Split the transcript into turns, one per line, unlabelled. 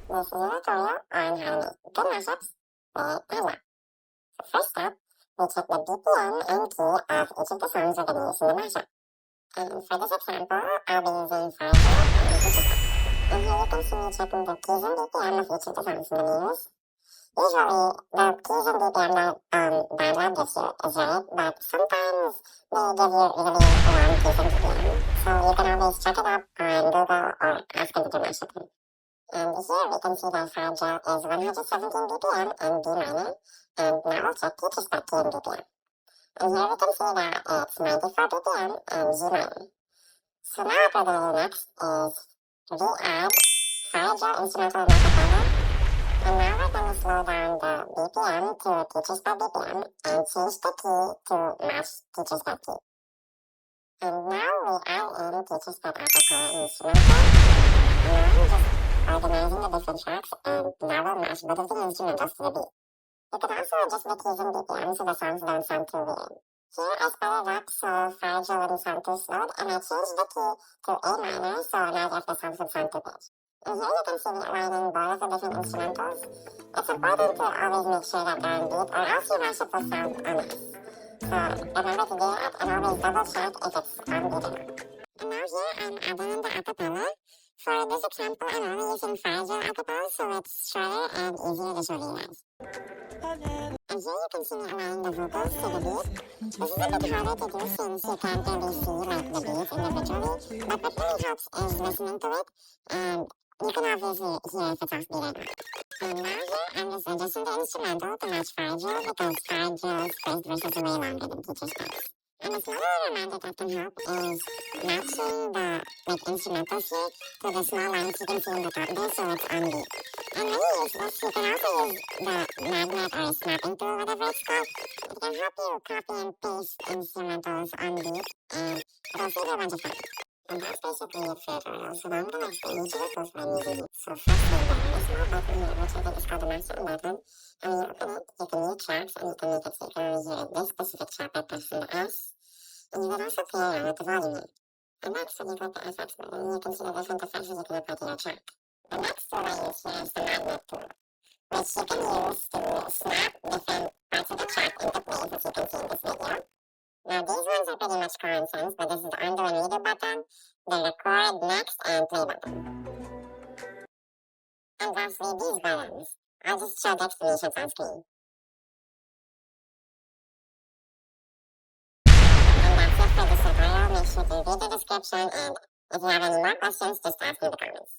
This is a tutorial on how to make good mashups with bandlab. So first up, we check the BPM and key of each of the songs we're going to use in the mashup. And for this example, I'll be using 5 and twistedwave. And here you can see me checking the keys and BPM of each of the songs I'm going to use. Usually, the keys and BPM that bandlab gives you is right, but sometimes they give you really long keys and BPM. So you can always check it up on Google or ask IdkMashups. And here we can see that fragile is 117 BPM in B minor, and now we'll check teacher's key in BPM. And here we can see that it's 94 BPM in G minor. So now what we're going to do next is re-add fragile instrumental and acapella, and now we're going to slow down the BPM to teacher's BPM and change the key to match teacher's key. And now we add in teacher's acapella instrumental, and now I'm just organizing the different tracks, and now we'll match both of the instrumentals to the beat. You can also adjust the keys and BPM so the songs don't sound too weird. Here I sped it up so fragile wouldn't sound too slowed, and I changed the key to A minor so now if the songs would sound too pitched. And here you can see me aligning both of the different instrumentals. It's important to always make sure that they're on beat, or else your mashup will sound honest. So remember to do that, and always double check if it's on beat or not. And now here I'm adding in the acapella. For this example, I'm only using fragile acapella, so it's shorter and easier to visualize. And here you can see me aligning the vocals to the beat. This is a bit harder to do since you can't really see like the beats individually, but what really helps is listening to it, and you can obviously hear if it's offbeat or not. And now here I'm just adjusting the instrumental to match fragile because fragile's first verse is way longer than teacher's verse. And a small reminder that can help is matching the instrumentals here to the small lines you can see in the top there so it's on beat. And when you use this, you can also use the magnet or snapping tool, whatever it's called. It can help you copy and paste instrumentals on beat, and it'll save you a bunch of time. And that's basically it for tutorial, so now I'm going to explain each of the tools when using it. So firstly, there is a small button here, which I think is called the mastering button. And when you open it, you can mute tracks, and you can make it so you can only hear this specific track by pressing the S. And you can also play around with the volume here. And next, when you click the FX button, you can see the different effects you can apply to your track. The next tool I use here is the magnet tool, which you can use to snap different parts of the track into place, as you can see in this video. Now these ones are pretty much common sense, but this is the undo and redo button, the record, next, and play button. And lastly, these buttons. I'll just show the explanations on screen. And that's it for this tutorial. Make sure to read the description, and if you have any more questions, just ask me in the comments.